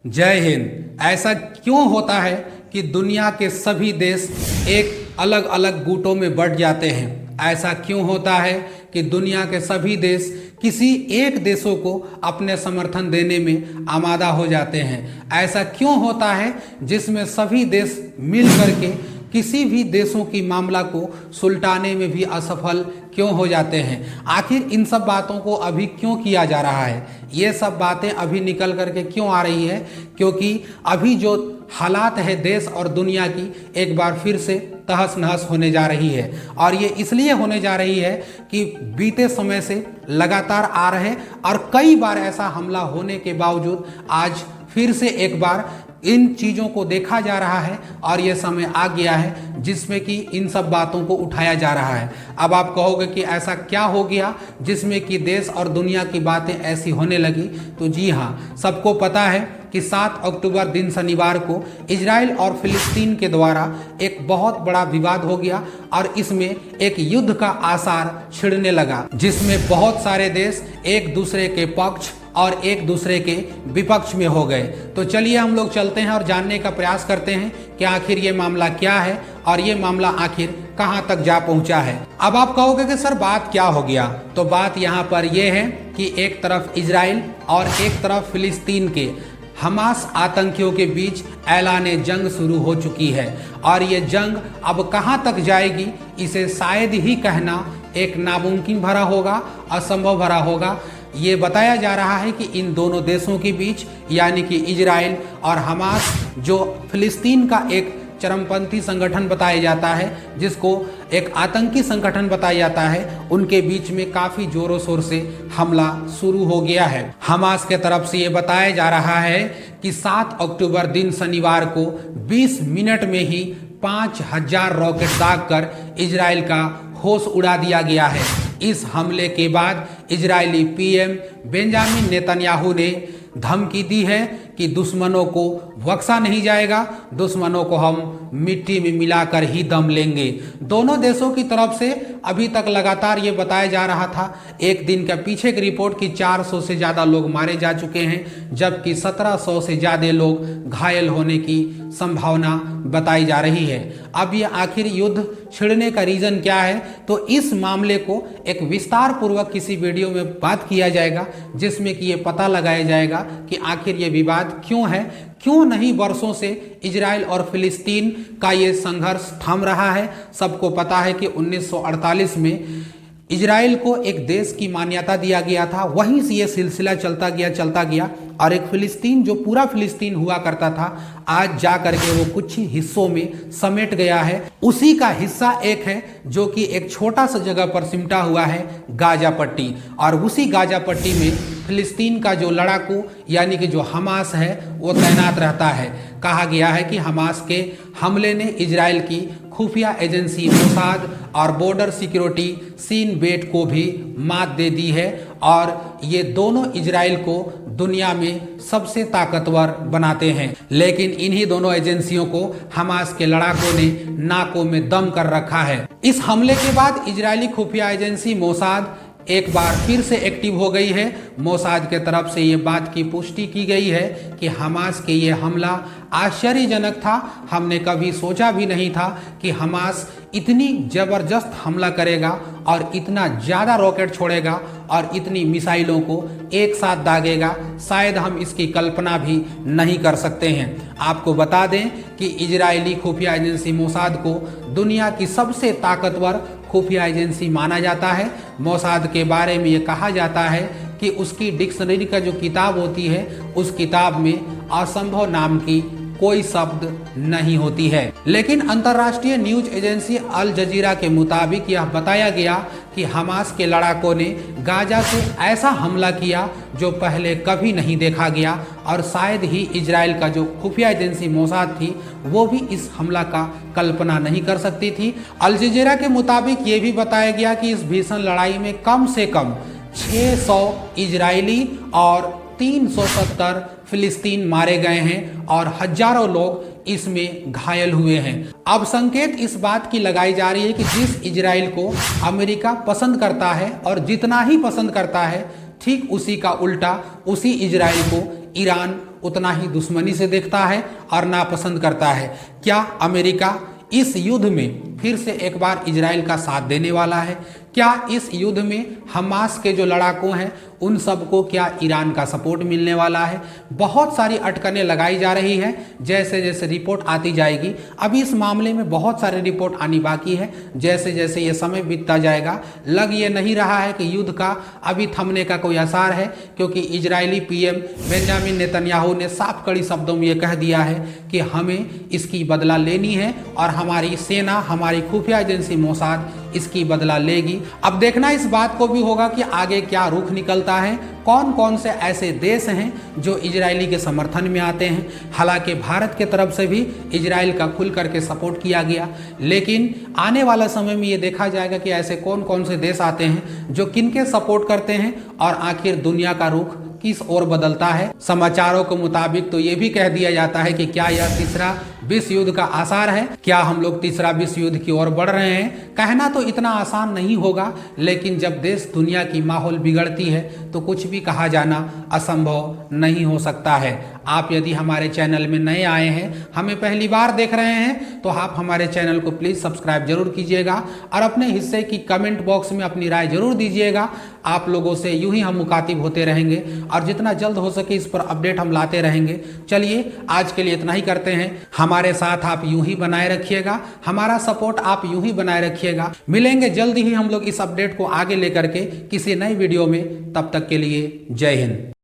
जय हिंद। ऐसा क्यों होता है कि दुनिया के सभी देश एक अलग अलग गुटों में बंट जाते हैं? ऐसा क्यों होता है कि दुनिया के सभी देश किसी एक देशों को अपने समर्थन देने में आमादा हो जाते हैं? ऐसा क्यों होता है जिसमें सभी देश मिल करके किसी भी देशों की मामला को सुलटाने में भी असफल क्यों हो जाते हैं? आखिर इन सब बातों को अभी क्यों किया जा रहा है? ये सब बातें अभी निकल करके क्यों आ रही है? क्योंकि अभी जो हालात है देश और दुनिया की, एक बार फिर से तहस नहस होने जा रही है। और ये इसलिए होने जा रही है कि बीते समय से लगातार आ रहे और कई बार ऐसा हमला होने के बावजूद आज फिर से एक बार इन चीज़ों को देखा जा रहा है और ये समय आ गया है जिसमें कि इन सब बातों को उठाया जा रहा है। अब आप कहोगे कि ऐसा क्या हो गया जिसमें कि देश और दुनिया की बातें ऐसी होने लगी? तो जी हाँ, सबको पता है कि 7 अक्टूबर दिन शनिवार को इजराइल और फिलिस्तीन के द्वारा एक बहुत बड़ा विवाद हो गया और इसमें एक युद्ध का आसार छिड़ने लगा, जिसमें बहुत सारे देश एक दूसरे के पक्ष और एक दूसरे के विपक्ष में हो गए। तो चलिए हम लोग चलते हैं और जानने का प्रयास करते हैं कि आखिर ये मामला क्या है और ये मामला आखिर कहां तक जा पहुंचा है। अब आप कहोगे कि सर बात क्या हो गया? तो बात यहां पर यह है कि एक तरफ इजराइल और एक तरफ फिलिस्तीन के हमास आतंकियों के बीच ऐलाने जंग शुरू हो चुकी है और ये जंग अब कहां तक जाएगी, इसे शायद ही कहना एक नामुमकिन भरा होगा, असंभव भरा होगा। ये बताया जा रहा है कि इन दोनों देशों के बीच यानी कि इजराइल और हमास, जो फिलिस्तीन का एक चरमपंथी संगठन बताया जाता है, जिसको एक आतंकी संगठन बताया जाता है, उनके बीच में काफ़ी जोरों शोर से हमला शुरू हो गया है। हमास के तरफ से ये बताया जा रहा है कि 7 अक्टूबर दिन शनिवार को 20 मिनट में ही 5000 रॉकेट दागकर इजराइल का होश उड़ा दिया गया है। इस हमले के बाद इजरायली पीएम बेंजामिन नेतन्याहू ने धमकी दी है कि दुश्मनों को बख्शा नहीं जाएगा, दुश्मनों को हम मिट्टी में मिलाकर ही दम लेंगे। दोनों देशों की तरफ से अभी तक लगातार ये बताया जा रहा था, एक दिन का पीछे की रिपोर्ट कि 400 से ज़्यादा लोग मारे जा चुके हैं, जबकि 1700 से ज़्यादा लोग घायल होने की संभावना बताई जा रही है। अब ये आखिर युद्ध छिड़ने का रीज़न क्या है? तो इस मामले को एक विस्तार पूर्वक किसी वीडियो में बात किया जाएगा, जिसमें कि ये पता लगाया जाएगा कि आखिर ये विवाद क्यों है, क्यों नहीं वर्षों से इजराइल और फिलिस्तीन का ये संघर्ष थम रहा है। सबको पता है कि 1948 में इजराइल को एक देश की मान्यता दिया गया था, वहीं से ये सिलसिला चलता गया और एक फिलिस्तीन, जो पूरा फिलिस्तीन हुआ करता था, आज जा करके वो कुछ ही हिस्सों में समेट गया है। उसी का हिस्सा एक है जो कि एक छोटा सा जगह पर सिमटा हुआ है, गाजा पट्टी। और उसी गाजा पट्टी में फिलिस्तीन का जो लड़ाकू यानी कि जो हमास है वो तैनात रहता है। कहा गया है कि हमास के हमले ने इजराइल की खुफिया एजेंसी मोसाद और बॉर्डर सिक्योरिटी सीन बेट को भी मात दे दी है और ये दोनों इजराइल को दुनिया में सबसे ताकतवर बनाते हैं। लेकिन इन्हीं दोनों एजेंसियों को हमास के लड़ाकों ने नाकों में दम कर रखा है। इस हमले के बाद इजरायली खुफिया एजेंसी मोसाद एक बार फिर से एक्टिव हो गई है। मोसाद के तरफ से ये बात की पुष्टि की गई है कि हमास के ये हमला आश्चर्यजनक था। हमने कभी सोचा भी नहीं था कि हमास इतनी ज़बरदस्त हमला करेगा और इतना ज़्यादा रॉकेट छोड़ेगा और इतनी मिसाइलों को एक साथ दागेगा। शायद हम इसकी कल्पना भी नहीं कर सकते हैं। आपको बता दें कि इजरायली खुफिया एजेंसी मोसाद को दुनिया की सबसे ताकतवर खुफिया एजेंसी माना जाता है। मोसाद के बारे में ये कहा जाता है कि उसकी डिक्शनरी का जो किताब होती है, उस किताब में असंभव नाम की कोई शब्द नहीं होती है। लेकिन अंतर्राष्ट्रीय न्यूज एजेंसी अल जजीरा के मुताबिक यह बताया गया कि हमास के लड़ाकों ने गाजा से ऐसा हमला किया जो पहले कभी नहीं देखा गया और शायद ही इजराइल का जो खुफिया एजेंसी मोसाद थी वो भी इस हमला का कल्पना नहीं कर सकती थी। अल जजीरा के मुताबिक ये भी बताया गया कि इस भीषण लड़ाई में कम से कम 600 इजरायली और 370 फिलिस्तीन मारे गए हैं और हजारों लोग इसमें घायल हुए हैं। अब संकेत इस बात की लगाई जा रही है कि जिस इजराइल को अमेरिका पसंद करता है और जितना ही पसंद करता है, ठीक उसी का उल्टा उसी इजराइल को ईरान उतना ही दुश्मनी से देखता है और नापसंद करता है। क्या अमेरिका इस युद्ध में फिर से एक बार इजराइल का साथ देने वाला है? क्या इस युद्ध में हमास के जो लड़ाकू हैं उन सबको क्या ईरान का सपोर्ट मिलने वाला है? बहुत सारी अटकनें लगाई जा रही है। जैसे जैसे रिपोर्ट आती जाएगी, अभी इस मामले में बहुत सारी रिपोर्ट आनी बाकी है। जैसे जैसे ये समय बीतता जाएगा, लग ये नहीं रहा है कि युद्ध का अभी थमने का कोई आसार है, क्योंकि इजरायली पीएम बेंजामिन नेतन्याहू ने साफ कड़ी शब्दों में ये कह दिया है कि हमें इसकी बदला लेनी है और हमारी सेना, हमारी खुफिया एजेंसी मोसाद इसकी बदला लेगी। अब देखना इस बात को भी होगा कि आगे क्या रुख निकलता है, कौन कौन से ऐसे देश हैं जो इजरायली के समर्थन में आते हैं। हालांकि भारत के तरफ से भी इजराइल का खुल करके सपोर्ट किया गया, लेकिन आने वाला समय में ये देखा जाएगा कि ऐसे कौन कौन से देश आते हैं जो किनके सपोर्ट करते हैं और आखिर दुनिया का रुख किस ओर बदलता है। समाचारों के मुताबिक तो ये भी कह दिया जाता है कि क्या यह तीसरा विश्व युद्ध का आसार है, क्या हम लोग तीसरा विश्व युद्ध की ओर बढ़ रहे हैं। कहना तो इतना आसान नहीं होगा, लेकिन जब देश दुनिया की माहौल बिगड़ती है तो कुछ भी कहा जाना असंभव नहीं हो सकता है। आप यदि हमारे चैनल में नए आए हैं, हमें पहली बार देख रहे हैं, तो आप हमारे चैनल को प्लीज़ सब्सक्राइब जरूर कीजिएगा और अपने हिस्से की कमेंट बॉक्स में अपनी राय जरूर दीजिएगा। आप लोगों से यूं ही हम मुखातिब होते रहेंगे और जितना जल्द हो सके इस पर अपडेट हम लाते रहेंगे। चलिए आज के लिए इतना ही करते हैं। हमारे साथ आप यूं ही बनाए रखिएगा, हमारा सपोर्ट आप यूं ही बनाए रखिएगा। मिलेंगे जल्द ही हम लोग इस अपडेट को आगे लेकर के किसी नई वीडियो में। तब तक के लिए जय हिंद।